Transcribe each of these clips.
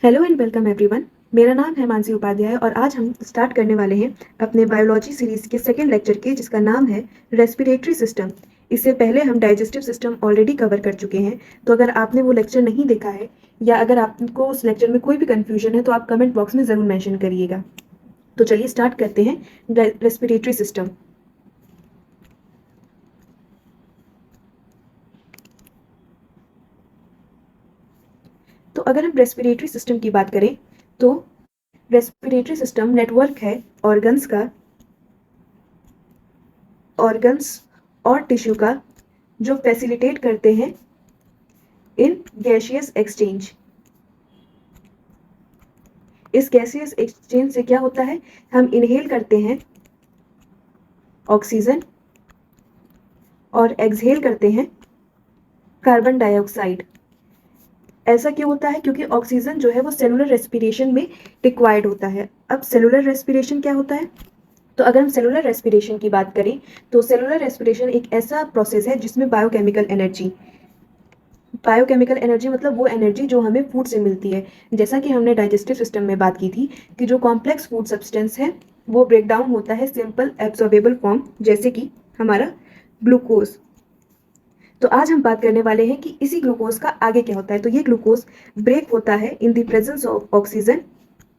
Hello and welcome everyone. मेरा नाम है मानसी उपाध्याय और आज हम स्टार्ट करने वाले हैं अपने बायोलॉजी सीरीज के सेकेंड लेक्चर के, जिसका नाम है रेस्पिरेटरी सिस्टम। इससे पहले हम डाइजेस्टिव सिस्टम ऑलरेडी कवर कर चुके हैं, तो अगर आपने वो लेक्चर नहीं देखा है या अगर आपको उस लेक्चर में कोई भी कन्फ्यूजन है तो आप कमेंट बॉक्स में ज़रूर मैंशन करिएगा। तो चलिए स्टार्ट करते हैं रेस्पिरेटरी सिस्टम। तो अगर हम रेस्पिरेटरी सिस्टम की बात करें तो रेस्पिरेटरी सिस्टम नेटवर्क है ऑर्गन्स और टिश्यू का, जो फैसिलिटेट करते हैं इन गैसियस एक्सचेंज। इस गैसियस एक्सचेंज से क्या होता है, हम इनहेल करते हैं ऑक्सीजन और एक्सहेल करते हैं कार्बन डाइऑक्साइड। ऐसा क्यों होता है? क्योंकि ऑक्सीजन जो है वो सेलुलर रेस्पिरेशन में रिक्वायर्ड होता है। अब सेलुलर रेस्पिरेशन क्या होता है? तो अगर हम सेलुलर रेस्पिरेशन की बात करें तो सेलुलर रेस्पिरेशन एक ऐसा प्रोसेस है जिसमें बायोकेमिकल एनर्जी मतलब वो एनर्जी जो हमें फूड से मिलती है। जैसा कि हमने डाइजेस्टिव सिस्टम में बात की थी कि जो कॉम्प्लेक्स फूड सब्सटेंस है वो ब्रेक डाउन होता है सिंपल एब्सॉर्बेबल फॉर्म, जैसे कि हमारा ग्लूकोज। तो आज हम बात करने वाले हैं कि इसी ग्लूकोज का आगे क्या होता है। तो ये ग्लूकोज ब्रेक होता है इन the presence of oxygen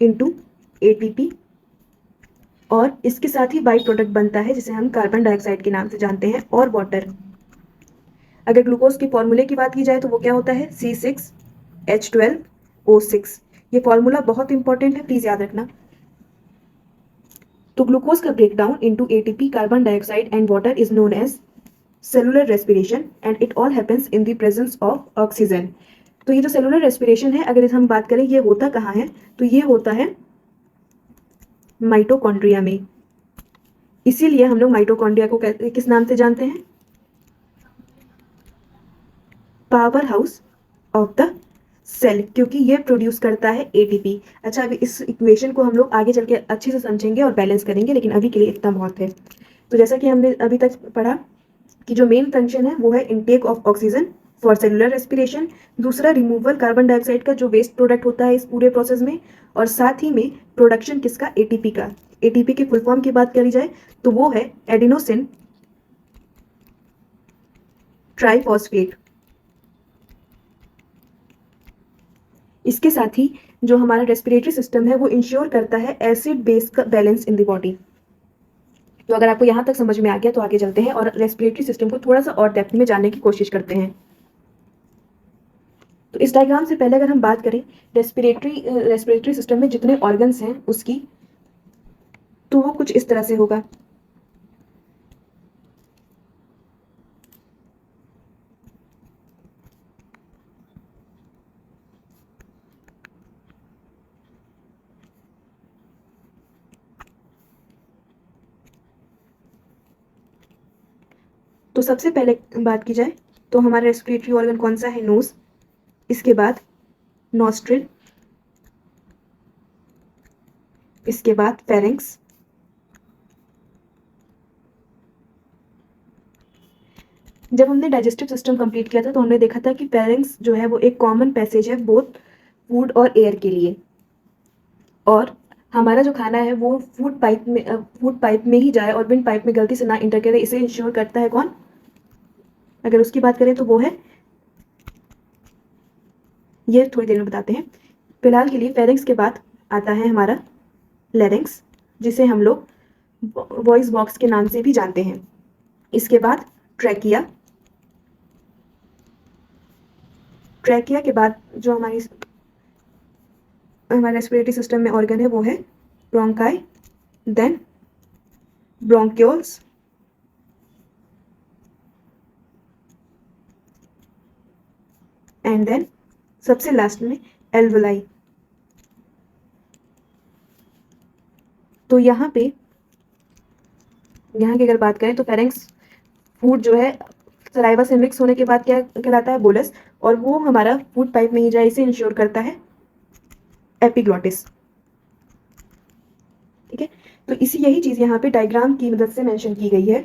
into ATP, और इसके साथ ही बाई प्रोडक्ट बनता है जिसे हम कार्बन डाइऑक्साइड के नाम से जानते हैं, और वाटर। अगर ग्लूकोज के फॉर्मूले की बात की जाए तो वो क्या होता है, C6H12O6। ये फॉर्मूला बहुत इंपॉर्टेंट है, प्लीज याद रखना। तो ग्लूकोज का breakdown into ATP, carbon dioxide and water is known as cellular respiration and it all happens in the presence of oxygen. तो ये जो सेलुलर रेस्पिरेशन है, अगर हम बात करें ये होता कहाँ है, तो ये होता है माइटोकॉन्ड्रिया में। इसीलिए हम लोग माइटोकॉन्ड्रिया को किस नाम से जानते हैं, power house of the cell, क्योंकि ये प्रोड्यूस करता है एटीपी। अच्छा, अभी इस इक्वेशन को हम लोग आगे चल के अच्छे से समझेंगे और बैलेंस करेंगे, लेकिन अभी के लिए इतना बहुत है। तो जैसा कि हमने अभी तक पढ़ा कि जो मेन फंक्शन है वो है intake of oxygen for cellular respiration, दूसरा रिमूवल कार्बन डाइऑक्साइड का जो वेस्ट प्रोडक्ट होता है इस पूरे प्रोसेस में, और साथ ही में प्रोडक्शन किसका, एटीपी का। एटीपी की फुल फॉर्म की बात करी जाए तो वो है एडिनोसिन ट्राइफॉस्फेट। इसके साथ ही जो हमारा रेस्पिरेटरी सिस्टम है वो इंश्योर करता है एसिड बेस का बैलेंस इन द बॉडी। तो अगर आपको यहाँ तक समझ में आ गया तो आगे चलते हैं और रेस्पिरेटरी सिस्टम को थोड़ा सा और डेप्थ में जानने की कोशिश करते हैं। तो इस डायग्राम से पहले अगर हम बात करें रेस्पिरेटरी सिस्टम में जितने ऑर्गन्स हैं उसकी, तो वो कुछ इस तरह से होगा। तो सबसे पहले बात की जाए तो हमारा रेस्पिरेटरी ऑर्गन कौन सा है, नोज। इसके बाद नॉस्ट्रिल, इसके बाद फेरिंक्स, जब हमने डाइजेस्टिव सिस्टम कंप्लीट किया था तो हमने देखा था कि फेरिंक्स जो है वो एक कॉमन पैसेज है बोथ फूड और एयर के लिए, और हमारा जो खाना है वो फूड पाइप में ही जाए और विंड पाइप में गलती से ना इंटर करे, इसे इंश्योर करता है कौन, अगर उसकी बात करें तो वो है, ये थोड़ी देर में बताते हैं। फिलहाल के लिए फेरिंक्स के बाद आता है हमारा लैरिंक्स, जिसे हम लोग वॉइस बॉक्स के नाम से भी जानते हैं। इसके बाद ट्रैकिया, ट्रैकिया के बाद जो हमारे रेस्पिरेटरी सिस्टम में ऑर्गन है वो है bronchi, then bronchioles, and then सबसे लास्ट में एल्वोलाई। तो यहाँ की अगर बात करें तो फेरिंक्स फूड जो है सलाइवा से मिक्स होने के बाद क्या कहलाता है, बोलस, और वो हमारा फूड पाइप में ही जाए इसे इंश्योर करता है एपिग्लॉटिस। ठीक है, तो यही चीज यहाँ पे डायग्राम की मदद से मेंशन की गई है।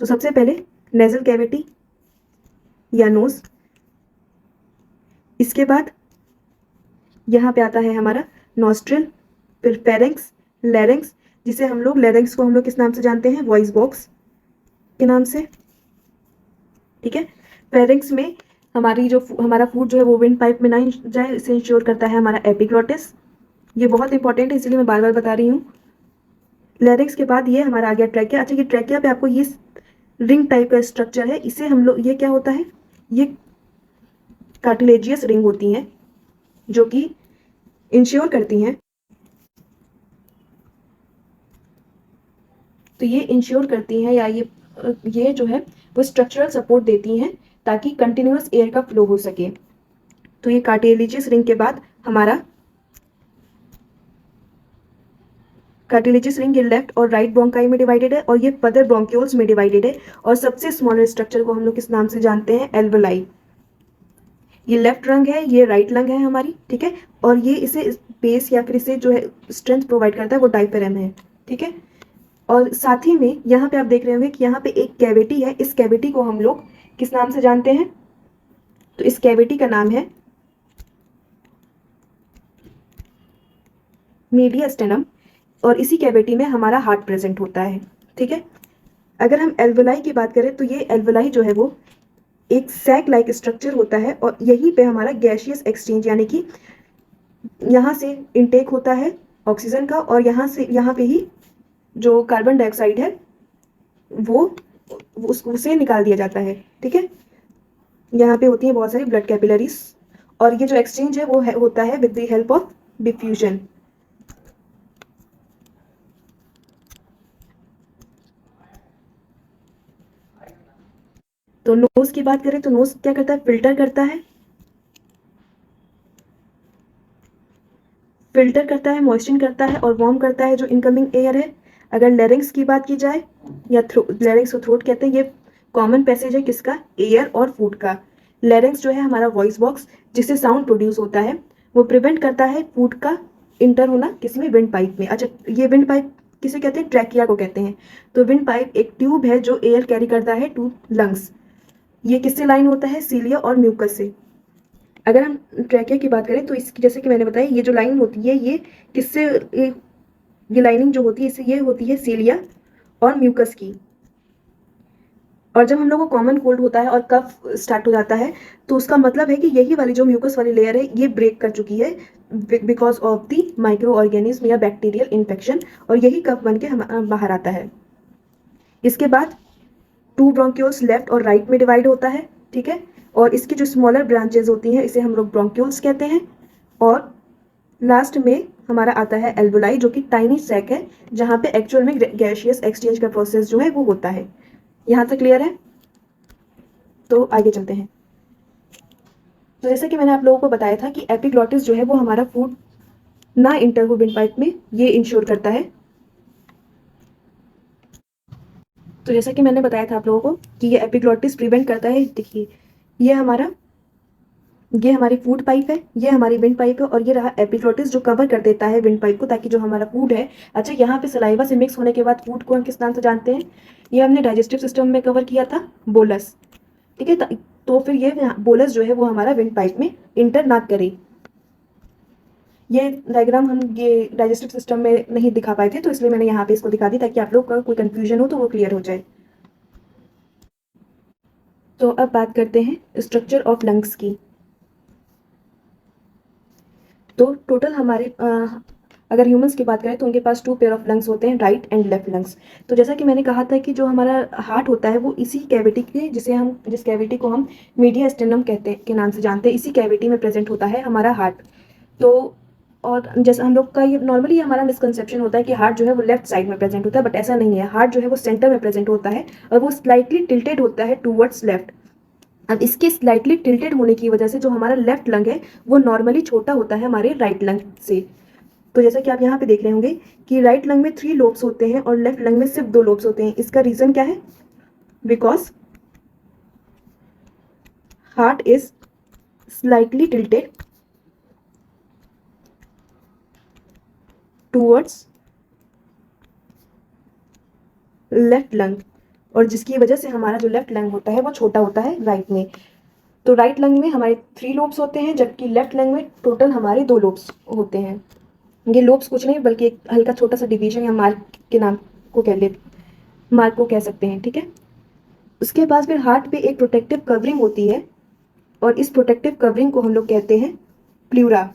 तो सबसे पहले नेजल कैविटी या नोज, इसके बाद यहाँ पे आता है हमारा नॉस्ट्रिल, फिर फेरेंक्स, लैरिंक्स, जिसे हम लोग लैरिंक्स को हम लोग किस नाम से जानते हैं, वॉइस बॉक्स के नाम से, ठीक है। फेरेंक्स में हमारी जो हमारा फूड जो है वो विंड पाइप में ना जाए, इसे इंश्योर करता है हमारा एपिग्लॉटिस। ये बहुत इंपॉर्टेंट है, इसलिए मैं बार बार बता रही हूँ। लैरिंक्स के बाद ये हमारा आ गया ट्रैकिया। अच्छा, ये ट्रैकिया पे आपको ये रिंग टाइप का स्ट्रक्चर है, इसे हम लोग, ये क्या होता है, ये कार्टिलेजियस रिंग होती हैं जो कि इंश्योर करती हैं, तो ये इंश्योर करती हैं या ये जो है वो स्ट्रक्चरल सपोर्ट देती हैं ताकि कंटिन्यूअस एयर का फ्लो हो सके। तो ये कार्टिलेजियस रिंग के बाद हमारा कार्टिलेजियस रिंग ये लेफ्ट और राइट ब्रोंकाई में डिवाइडेड है, और ये फर्दर ब्रोंक्यूल्स में डिवाइडेड है, और सबसे स्मॉलर स्ट्रक्चर को हम लोग किस नाम से जानते हैं, एल्वोलाई। ये लेफ्ट लंग है, ये राइट लंग है हमारी, ठीक है। और ये इसे बेस या फिर इसे जो है स्ट्रेंथ प्रोवाइड करता है वो डायफ्राम है, ठीक है। और साथ ही में यहाँ पे आप देख रहे होंगे कि यहाँ पे एक कैविटी है, इस कैविटी को हम लोग किस नाम से जानते हैं, तो इस कैविटी का नाम है मीडियास्टेनम, और इसी कैविटी में हमारा हार्ट प्रेजेंट होता है, ठीक है। अगर हम एल्वोलाई की बात करें तो ये एल्वोलाई जो है वो एक सैक लाइक स्ट्रक्चर होता है, और यहीं पे हमारा गैसियस एक्सचेंज यानी कि यहाँ से इनटेक होता है ऑक्सीजन का, और यहाँ पे ही जो कार्बन डाइऑक्साइड है वो उसे निकाल दिया जाता है, ठीक है। यहाँ पे होती है बहुत सारी ब्लड कैपिलरीज, और ये जो एक्सचेंज है वो होता है with the help of diffusion. तो नोज की बात करें तो नोज क्या करता है, फिल्टर करता है, मॉइस्चर करता है और वार्म करता है जो इनकमिंग एयर है। अगर लैरिंक्स की बात की जाए या लैरिंक्स को थ्रोट कहते हैं, ये कॉमन पैसेज है किसका, एयर और फूड का। लैरिंक्स जो है हमारा वॉइस बॉक्स जिससे साउंड प्रोड्यूस होता है, वो प्रिवेंट करता है फूड का इंटर होना किसमें, विंड पाइप में। अच्छा, ये विंड पाइप किसे कहते हैं, ट्रैकिया को कहते हैं। तो विंड पाइप एक ट्यूब है जो एयर कैरी करता है टू लंग्स। ये किससे लाइन होता है, सीलिया और म्यूकस से। अगर हम ट्रैकिया की बात करें तो इसकी, जैसे कि मैंने बताया, ये जो लाइन होती है ये किससे, ये लाइनिंग जो होती है इससे ये होती है सीलिया और म्यूकस की। और जब हम लोग को कॉमन कोल्ड होता है और कफ स्टार्ट हो जाता है तो उसका मतलब है कि यही वाली जो म्यूकस वाली लेयर है ये ब्रेक कर चुकी है because of the micro organism या बैक्टीरियल इन्फेक्शन, और यही कफ बन के हम बाहर आता है। इसके बाद टू ब्रोंक्यूल्स लेफ्ट और राइट में डिवाइड होता है, ठीक है। और इसकी जो स्मॉलर ब्रांचेज होती हैं इसे हम लोग ब्रोंक्यूल्स कहते हैं। और लास्ट में हमारा आता है एल्वोलाई जो कि टाइनी सैक है जहाँ पे एक्चुअल में गैसियस एक्सचेंज का प्रोसेस जो है वो होता है। यहाँ तक क्लियर है? तो आगे चलते हैं। तो जैसा कि मैंने आप लोगों को बताया था कि एपिग्लॉटिस जो है वो हमारा फूड ना इंटर हो विंड पाइप में, ये इंश्योर करता है। तो जैसा कि मैंने बताया था आप लोगों को कि ये एपिग्लॉटिस प्रिवेंट करता है। देखिए, ये हमारी फूड पाइप है, ये हमारी विंड पाइप है, और ये रहा एपिग्लॉटिस जो कवर कर देता है विंड पाइप को ताकि जो हमारा फूड है। अच्छा, यहाँ पे सलाइवा से मिक्स होने के बाद फूड को हम किस नाम से जानते हैं, ये हमने डाइजेस्टिव सिस्टम में कवर किया था, बोलस, ठीक है। तो फिर ये बोलस जो है वो हमारा विंड पाइप में इंटर ना करे। ये डायग्राम हम ये डाइजेस्टिव सिस्टम में नहीं दिखा पाए थे तो इसलिए मैंने यहाँ पे इसको दिखा दी ताकि आप लोग का कोई कंफ्यूजन हो तो वो क्लियर हो जाए। तो अब बात करते हैं स्ट्रक्चर ऑफ लंग्स की। तो टोटल हमारे अगर ह्यूमंस की बात करें तो उनके पास 2 पेयर ऑफ लंग्स होते हैं, राइट एंड लेफ्ट लंग्स। तो जैसा कि मैंने कहा था कि जो हमारा हार्ट होता है वो इसी कैविटी के जिस कैविटी को हम मीडियास्टेनम कहते हैं के नाम से जानते हैं, इसी कैविटी में प्रेजेंट होता है हमारा हार्ट। तो और जैसा हम लोग का ये नॉर्मली हमारा मिसकंसेप्शन होता है कि हार्ट जो है वो लेफ्ट साइड में प्रेजेंट होता है, बट ऐसा नहीं है। हार्ट जो है वो सेंटर में प्रेजेंट होता है और वो स्लाइटली टिल्टेड होता है टूवर्ड्स लेफ्ट। अब इसके स्लाइटली टिल्टेड होने की वजह से जो हमारा लेफ्ट लंग है वो नॉर्मली छोटा होता है हमारे राइट लंग से। तो जैसा कि आप यहाँ पे देख रहे होंगे कि राइट लंग में 3 लोब्स होते हैं और लेफ्ट लंग में सिर्फ 2 लोब्स होते हैं। इसका रीजन क्या है? Because heart is slightly tilted towards left lung, और जिसकी वजह से हमारा जो लेफ्ट लंग होता है वो छोटा होता है राइट में। तो राइट लंग में हमारे 3 लोब्स होते हैं, जबकि लेफ्ट लंग में टोटल हमारे 2 लोब्स होते हैं। ये लोब्स कुछ नहीं बल्कि एक हल्का छोटा सा डिवीजन या मार्क के नाम को मार्क को कह सकते हैं, ठीक है। उसके बाद फिर हार्ट पे एक प्रोटेक्टिव कवरिंग होती है और इस प्रोटेक्टिव कवरिंग को हम लोग कहते हैं प्लूरा।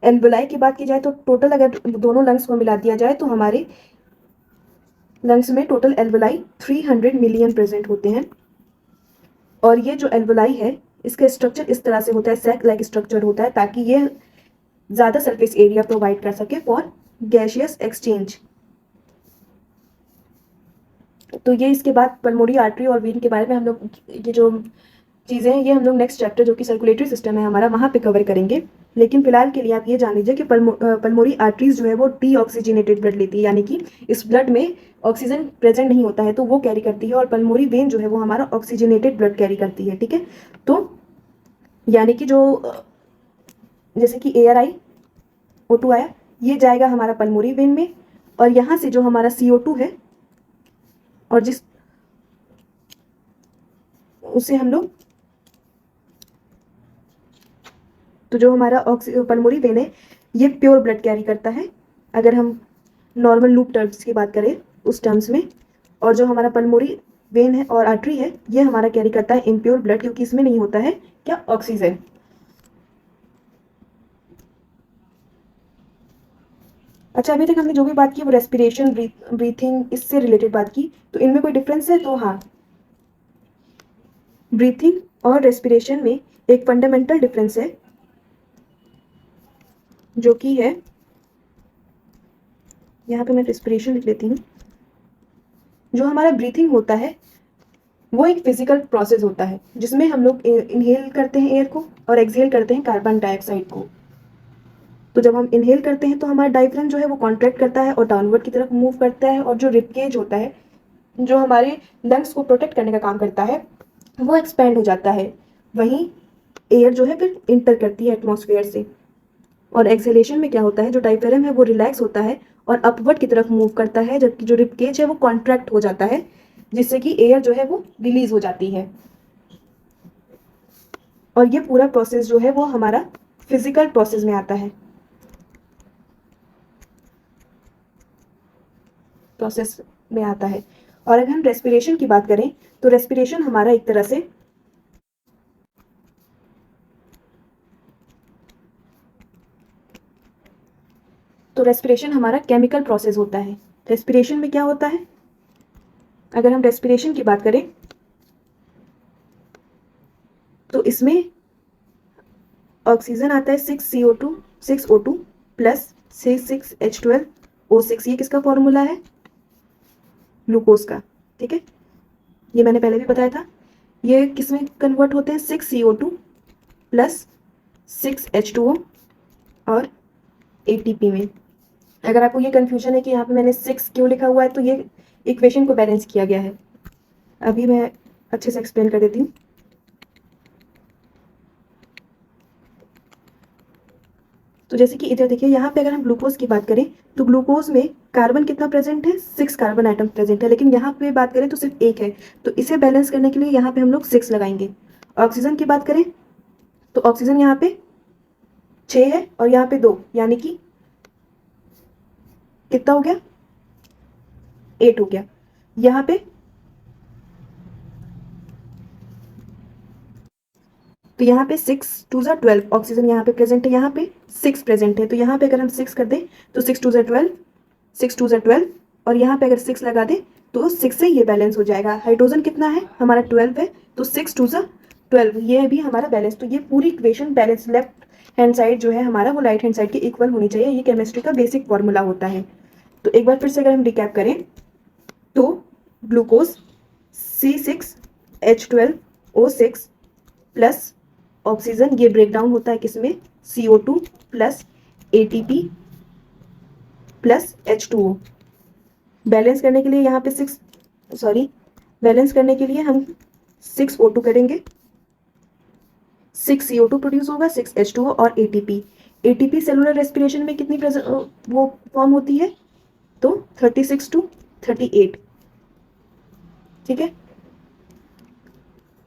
एल्वोलाई की बात की जाए तो टोटल अगर दोनों लंग्स को मिला दिया जाए तो हमारे लंग्स में टोटल एल्वोलाई 300 मिलियन प्रेजेंट होते हैं। और ये जो एल्वोलाई है इसका स्ट्रक्चर इस तरह से होता है, सैक लाइक स्ट्रक्चर होता है, ताकि ये ज़्यादा सरफेस एरिया प्रोवाइड कर सके फॉर गैसियस एक्सचेंज। तो ये इसके बाद पल्मोनरी आर्टरी और वेन के बारे में हम लोग ये जो चीज़ें हैं ये हम लोग नेक्स्ट चैप्टर जो कि सर्कुलेटरी सिस्टम है हमारा वहाँ पे कवर करेंगे। लेकिन फिलहाल के लिए आप ये जान लीजिए कि पल्मोनरी आर्टरीज जो है वो डीऑक्सीजनेटेड ब्लड लेती है, यानी कि इस ब्लड में ऑक्सीजन प्रेजेंट नहीं होता है तो वो कैरी करती है, और पल्मोनरी वेन जो है वो हमारा ऑक्सीजनेटेड ब्लड कैरी करती है, ठीक है। तो यानी कि जो जैसे कि ARI O2 आया, ये जाएगा हमारा पल्मोनरी वेन में, और यहाँ से जो हमारा CO2 है और जिस उसे हम लोग तो जो हमारा पल्मोनरी वेन है ये प्योर ब्लड कैरी करता है अगर हम नॉर्मल लूप टर्म्स की बात करें उस टर्म्स में, और जो हमारा पल्मोनरी वेन है और आर्टरी है ये हमारा कैरी करता है इम्प्योर ब्लड, क्योंकि इसमें नहीं होता है क्या, ऑक्सीजन। अच्छा, अभी तक हमने जो भी बात की वो रेस्पिरेशन, ब्रीथिंग इससे रिलेटेड बात की, तो इनमें कोई डिफरेंस है? तो हाँ, ब्रीथिंग और रेस्पिरेशन में एक फंडामेंटल डिफरेंस है जो कि है, यहाँ पे मैं रेस्पिरेशन लिख लेती हूँ। जो हमारा ब्रीथिंग होता है वो एक फिजिकल प्रोसेस होता है जिसमें हम लोग इनहेल करते हैं एयर को और एक्सहेल करते हैं कार्बन डाइऑक्साइड को। तो जब हम इनहेल करते हैं तो हमारा डायफ्राम जो है वो कॉन्ट्रैक्ट करता है और डाउनवर्ड की तरफ मूव करता है, और जो रिबकेज होता है जो हमारे लंग्स को प्रोटेक्ट करने का काम करता है वो एक्सपैंड हो जाता है। वहीं एयर जो है फिर इंटर करती है एटमॉस्फेयर से, और एक्सहेलेशन में क्या होता है, जो डायफ्राम है वो रिलैक्स होता है और अपवर्ड की तरफ मूव करता है, जबकि जो रिबकेज है वो कॉन्ट्रैक्ट हो जाता है, जिससे कि एयर जो है वो रिलीज हो जाती है। और ये पूरा प्रोसेस जो है वो हमारा फिजिकल प्रोसेस में आता है, प्रोसेस में आता है। और अगर हम रेस्पिरेशन की बात करें तो रेस्पिरेशन हमारा एक तरह से रेस्पिरेशन हमारा केमिकल प्रोसेस होता है। रेस्पिरेशन में क्या होता है, अगर हम रेस्पिरेशन की बात करें तो इसमें ऑक्सीजन आता है 6CO2 प्लस C6H12O6। ये किसका फॉर्मूला है, ग्लूकोज का, ठीक है। ये मैंने पहले भी बताया था। ये किस में कन्वर्ट होते हैं, 6CO2 प्लस 6H2O और ATP में। अगर आपको ये कन्फ्यूजन है कि यहाँ पे मैंने 6 क्यों लिखा हुआ है, तो ये इक्वेशन को बैलेंस किया गया है। अभी मैं अच्छे से एक्सप्लेन कर देती हूँ। तो जैसे कि इधर देखिए, यहाँ पे अगर हम ग्लूकोज की बात करें तो ग्लूकोज में कार्बन कितना प्रेजेंट है, 6 कार्बन आइटम प्रेजेंट है, लेकिन यहाँ पे बात करें तो सिर्फ 1 है। तो इसे बैलेंस करने के लिए यहाँ पे हम लोग 6 लगाएंगे। ऑक्सीजन की बात करें तो ऑक्सीजन यहाँ पे 6 है और यहाँ पे 2, यानी कि कितना हो गया, 8 हो गया। यहाँ पे तो यहाँ पे 6 2 ज़ा 12 ऑक्सीजन यहाँ पे प्रेजेंट है, यहाँ पे 6 प्रेजेंट है। तो यहाँ पे अगर हम 6 कर दें तो 6 2 ज़ा 12, 6 2 ज़ा 12, और यहाँ पे अगर 6 लगा दें तो 6 से ये बैलेंस हो जाएगा। हाइड्रोजन कितना है हमारा, 12 है, तो 6 2 ज़ा 12, ये भी हमारा बैलेंस। तो ये पूरी equation balance, left hand side जो है हमारा वो राइट हैंड साइड के इक्वल होनी चाहिए। ये केमिस्ट्री का बेसिक फॉर्मूला होता है। तो एक बार फिर से अगर हम रिकैप करें तो ग्लूकोज C6H12O6 प्लस ऑक्सीजन, ये ब्रेक डाउन होता है किसमें, CO2 plus ATP plus H2O। Balance करने के लिए यहाँ पे बैलेंस करने के लिए हम 6O2 करेंगे, 6 CO2 प्रोड्यूस होगा, 6 H2O और ATP सेलुलर रेस्पिरेशन में कितनी वो फॉर्म होती है, तो 36 to 38, ठीक है।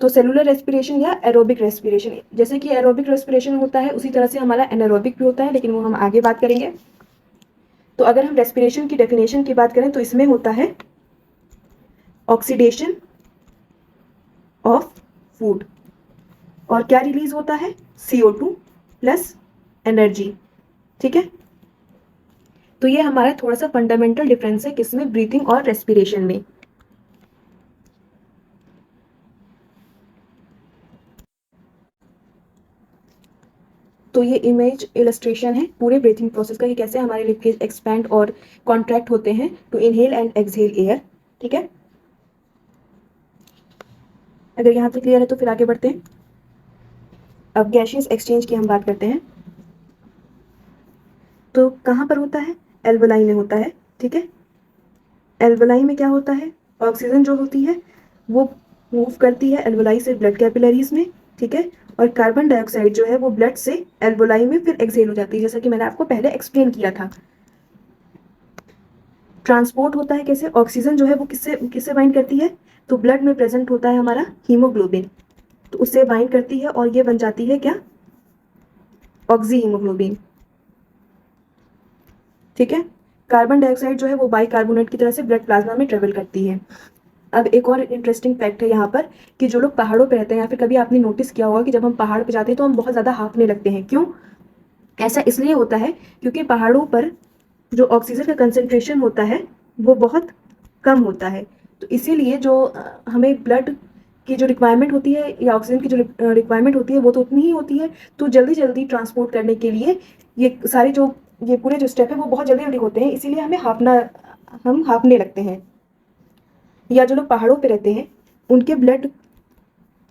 तो सेलुलर रेस्पिरेशन या एरोबिक रेस्पिरेशन, जैसे कि एरोबिक रेस्पिरेशन होता है उसी तरह से हमारा एनारोबिक भी होता है, लेकिन वो हम आगे बात करेंगे। तो अगर हम रेस्पिरेशन की डेफिनेशन की बात करें तो इसमें होता है ऑक्सीडेशन ऑफ फूड, और क्या रिलीज होता है, CO2 प्लस एनर्जी। ठीक है, तो ये हमारा थोड़ा सा फंडामेंटल डिफरेंस है किसमें, ब्रीथिंग और रेस्पिरेशन में। तो ये इमेज इलस्ट्रेशन है पूरे ब्रीथिंग प्रोसेस का, कि कैसे हमारे लिप केज एक्सपैंड और कॉन्ट्रैक्ट होते हैं to inhale and exhale air. ठीक है, अगर यहाँ तक क्लियर है तो फिर आगे बढ़ते हैं। अब गैशियस एक्सचेंज की हम बात करते हैं। तो कहाँ पर होता है, एल्वोलाई में होता है। ठीक है, एल्वोलाई में क्या होता है, ऑक्सीजन जो होती है वो मूव करती है एल्वोलाई से ब्लड कैपिलरीज में। ठीक है, और कार्बन डाइऑक्साइड जो है वो ब्लड से एल्वोलाई में फिर एक्सहेल हो जाती है, जैसा कि मैंने आपको पहले एक्सप्लेन किया था। ट्रांसपोर्ट होता है कैसे, ऑक्सीजन जो है वो किससे किससे बाइंड करती है, तो ब्लड में प्रेजेंट होता है हमारा हीमोग्लोबिन, तो उससे बाइंड करती है और ये बन जाती है क्या, ऑक्सी हीमोग्लोबिन। ठीक है, कार्बन डाइऑक्साइड जो है वो बाइकार्बोनेट की तरह से ब्लड प्लाज्मा में ट्रेवल करती है। अब एक और इंटरेस्टिंग फैक्ट है यहाँ पर कि जो लोग पहाड़ों पे रहते हैं, या फिर कभी आपने नोटिस किया होगा कि जब हम पहाड़ पे जाते हैं तो हम बहुत ज़्यादा हाँफने लगते हैं। क्यों, ऐसा इसलिए होता है क्योंकि पहाड़ों पर जो ऑक्सीजन का कंसेंट्रेशन होता है वो बहुत कम होता है, तो इसीलिए जो हमें ब्लड की जो रिक्वायरमेंट होती है या ऑक्सीजन की जो रिक्वायरमेंट होती है वो तो उतनी ही होती है, तो जल्दी जल्दी ट्रांसपोर्ट करने के लिए ये सारे जो ये पूरे जो स्टेप है वो बहुत जल्दी जल्दी होते हैं, इसीलिए हम हाँफने लगते हैं। या जो लोग पहाड़ों पे रहते हैं उनके ब्लड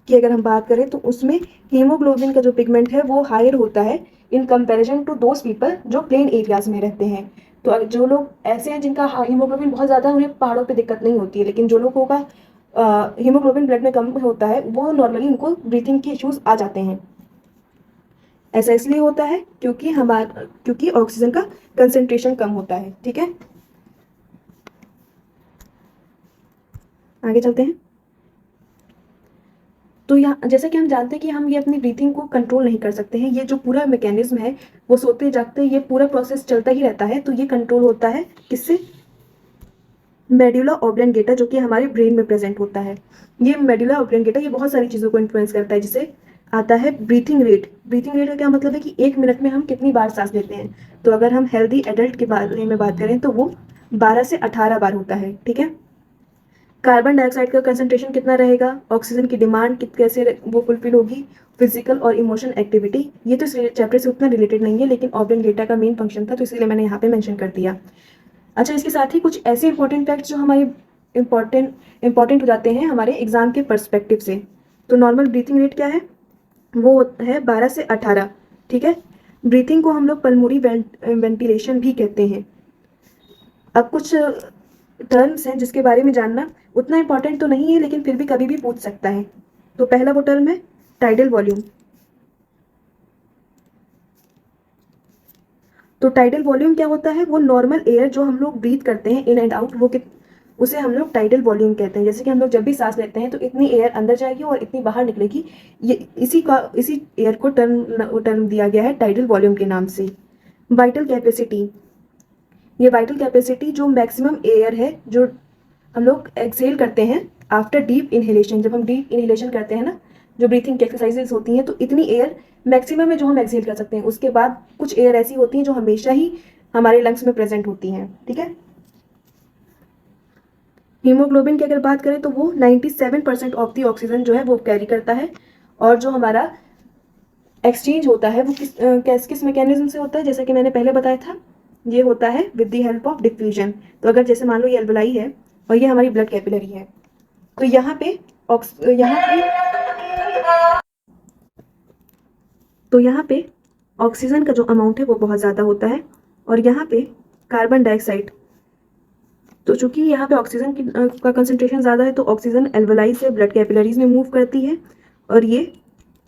की अगर हम बात करें तो उसमें हीमोग्लोबिन का जो पिगमेंट है वो हायर होता है in comparison to those people जो प्लेन एरियाज में रहते हैं। तो जो लोग ऐसे हैं जिनका हीमोग्लोबिन बहुत ज़्यादा है उन्हें पहाड़ों पे दिक्कत नहीं होती है, लेकिन जो लोगों का हीमोग्लोबिन ब्लड में कम होता है वो नॉर्मली उनको ब्रीथिंग के इश्यूज आ जाते हैं। ऐसा इसलिए होता है क्योंकि ऑक्सीजन का कंसेंट्रेशन कम होता है। ठीक है, आगे चलते हैं। तो यहाँ जैसे कि हम जानते हैं कि हम ये अपनी ब्रीथिंग को कंट्रोल नहीं कर सकते हैं, ये जो पूरा मैकेनिज्म है वो सोते जागते ये पूरा प्रोसेस चलता ही रहता है, तो ये कंट्रोल होता है किससे, मेडुला ऑब्लंगेटा, जो कि हमारे ब्रेन में प्रेजेंट होता है। ये मेडुला ऑब्लंगेटा ये बहुत सारी चीज़ों को इन्फ्लुएंस करता है, जिसे आता है ब्रीथिंग रेट। ब्रीथिंग रेट का क्या मतलब है कि 1 मिनट में हम कितनी बार सांस लेते हैं। तो अगर हम हेल्दी एडल्ट के बारे में बात करें तो वो 12 से 18 बार होता है। ठीक है, कार्बन डाइऑक्साइड का कंसंट्रेशन कितना रहेगा, ऑक्सीजन की डिमांड कैसे वो फुलफिल होगी, फिजिकल और इमोशनल एक्टिविटी, ये तो चैप्टर से उतना रिलेटेड नहीं है, लेकिन ऑब्लंगेटा का मेन फंक्शन था तो इसलिए मैंने यहाँ पे मेंशन कर दिया। अच्छा, इसके साथ ही कुछ ऐसे इंपॉर्टेंट फैक्ट्स जो हमारे इंपॉर्टेंट हो जाते हैं हमारे एग्जाम के पर्सपेक्टिव से। तो नॉर्मल ब्रीथिंग रेट क्या है, वो है 12 से 18। ठीक है, ब्रीथिंग को हम लोग पल्मोनरी वेंटिलेशन भी कहते हैं। अब कुछ टर्म्स हैं जिसके बारे में जानना उतना इंपॉर्टेंट तो नहीं है, लेकिन फिर भी कभी भी पूछ सकता है। तो पहला वो टर्म है टाइडल वॉल्यूम। तो टाइडल वॉल्यूम क्या होता है, वो नॉर्मल एयर जो हम लोग ब्रीथ करते हैं इन एंड आउट उसे हम लोग टाइडल वॉल्यूम कहते हैं। जैसे कि हम लोग जब भी सांस लेते हैं तो इतनी एयर अंदर जाएगी और इतनी बाहर निकलेगी, ये इसी एयर को टर्म दिया गया है टाइडल वॉल्यूम के नाम से। वाइटल कैपेसिटी, ये वाइटल कैपेसिटी जो मैक्सिमम एयर है जो हम लोग एक्सेल करते हैं आफ्टर डीप इनहेलेशन, जब हम डीप इनहेलेशन करते हैं ना, जो ब्रीथिंग की एक्सरसाइजेस होती हैं, तो इतनी एयर मैक्सिमम है जो हम एक्सेल कर सकते हैं। उसके बाद कुछ एयर ऐसी होती हैं जो हमेशा ही हमारे लंग्स में प्रेजेंट होती हैं। ठीक है, हीमोग्लोबिन की अगर बात करें तो वो 97% ऑफ दी ऑक्सीजन जो है वो कैरी करता है, और जो हमारा एक्सचेंज होता है वो किस मैकेनिज्म से होता है, जैसे कि मैंने पहले बताया था, ये होता है with the help of diffusion. तो अगर जैसे मान लो ये एल्वोलाई है और ये हमारी ब्लड कैपिलरी है, तो यहाँ पे ऑक्सीजन का जो अमाउंट है वो बहुत ज़्यादा होता है, और यहाँ पे कार्बन डाइऑक्साइड, तो चूंकि यहाँ पे ऑक्सीजन का कंसंट्रेशन ज़्यादा है तो ऑक्सीजन एल्वोलाई से ब्लड कैपिलरीज में मूव करती है, और ये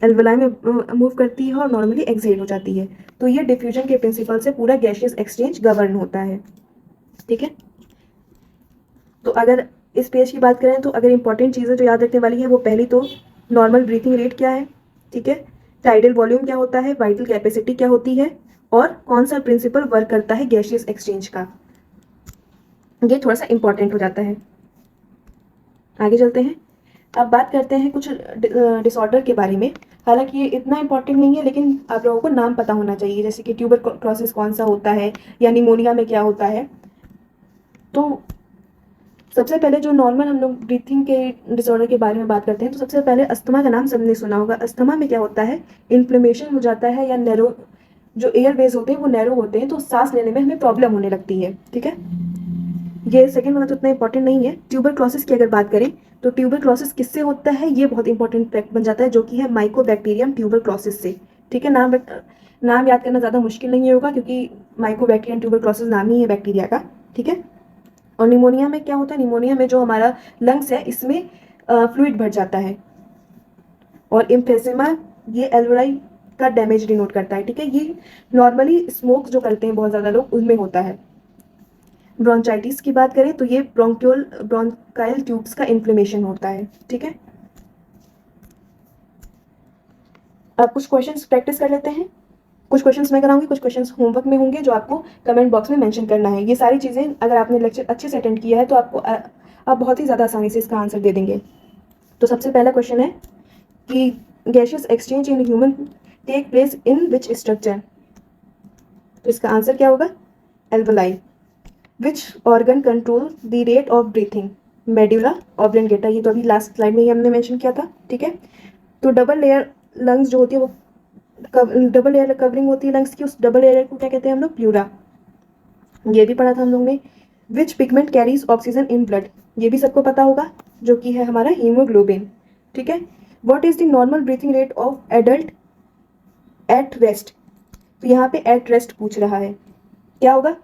एल्वोलाई में मूव करती है और नॉर्मली एक्सहेल हो जाती है। तो ये डिफ्यूजन के प्रिंसिपल से पूरा गैसियस एक्सचेंज गवर्न होता है। ठीक है, तो अगर इस पेज की बात करें तो अगर इंपॉर्टेंट चीज़ें जो याद रखने वाली है वो पहली तो नॉर्मल ब्रीथिंग रेट क्या है, ठीक है, टाइडल वॉल्यूम क्या होता है, वाइटल कैपेसिटी क्या होती है, और कौन सा प्रिंसिपल वर्क करता है गैसियस एक्सचेंज का। ये थोड़ा सा इंपॉर्टेंट हो जाता है। आगे चलते हैं। अब बात करते हैं कुछ डिसऑर्डर के बारे में। हालांकि ये इतना इंपॉर्टेंट नहीं है, लेकिन आप लोगों को नाम पता होना चाहिए, जैसे कि ट्यूबरक्लोसिस कौन सा होता है या निमोनिया में क्या होता है। तो सबसे पहले जो नॉर्मल हम लोग ब्रीथिंग के डिसऑर्डर के बारे में बात करते हैं, तो सबसे पहले अस्थमा का नाम सबने सुना होगा। अस्थमा में क्या होता है, इन्फ्लेमेशन हो जाता है, या नैरो जो एयरवेज होते हैं वो नैरो होते हैं, तो सांस लेने में हमें प्रॉब्लम होने लगती है, ठीक है। ये सेकंड वाला तो उतना इंपॉर्टेंट नहीं है। ट्यूबरक्लोसिस की अगर बात करें तो ट्यूबरक्लोसिस किससे होता है, ये बहुत इंपॉर्टेंट फैक्ट बन जाता है, जो कि है माइकोबैक्टीरियम ट्यूबरक्लोसिस से, ठीक है। नाम याद करना ज़्यादा मुश्किल नहीं होगा, क्योंकि माइकोबैक्टीरियम ट्यूबरक्लोसिस नाम ही है बैक्टीरिया का, ठीक है। और निमोनिया में क्या होता है, निमोनिया में जो हमारा लंग्स है इसमें फ्लूइड भर जाता है। और इम्फेसिमा ये एल्वोलाई का डैमेज डिनोट करता है, ठीक है। ये नॉर्मली स्मोक जो करते हैं बहुत ज़्यादा लोग, उनमें होता है। ब्रोंचाइटिस की बात करें तो ये ब्रोंकाइल ट्यूब्स का इन्फ्लेमेशन होता है, ठीक है। अब कुछ क्वेश्चंस प्रैक्टिस कर लेते हैं। कुछ क्वेश्चंस मैं कराऊंगी, कुछ क्वेश्चंस होमवर्क में होंगे, जो आपको कमेंट बॉक्स में मेंशन करना है। ये सारी चीज़ें अगर आपने लेक्चर अच्छे से अटेंड किया है तो आपको आप बहुत ही ज़्यादा आसानी से इसका आंसर दे देंगे। तो सबसे पहला क्वेश्चन है कि gaseous exchange in human take place in which structure. तो इसका आंसर क्या होगा, alveoli. Which organ control the rate of breathing, medulla oblongata. ये तो अभी लास्ट स्लाइड में ही हमने मेंशन किया था, ठीक है। तो डबल लेयर लंग्स जो होती है वो डबल लेयर कवरिंग होती है लंग्स की, उस डबल लेयर को क्या कहते हैं हम लोग, प्लूरा। ये भी पढ़ा था हम लोग ने। Which pigment carries oxygen in blood, ये भी सबको पता होगा, जो कि है हमारा हीमोग्लोबिन, ठीक है। What is the normal breathing rate of adult at rest. तो यहाँ पे एट रेस्ट पूछ रहा है, क्या होगा,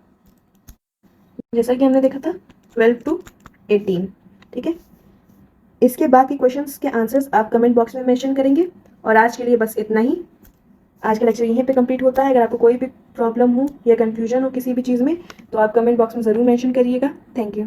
जैसा कि हमने देखा था 12 to 18, ठीक है। इसके बाकी क्वेश्चंस के आंसर्स आप कमेंट बॉक्स में मेंशन करेंगे। और आज के लिए बस इतना ही। आज का लेक्चर यहीं पे कंप्लीट होता है। अगर आपको कोई भी प्रॉब्लम हो या कन्फ्यूजन हो किसी भी चीज़ में, तो आप कमेंट बॉक्स में ज़रूर मेंशन करिएगा। Thank you.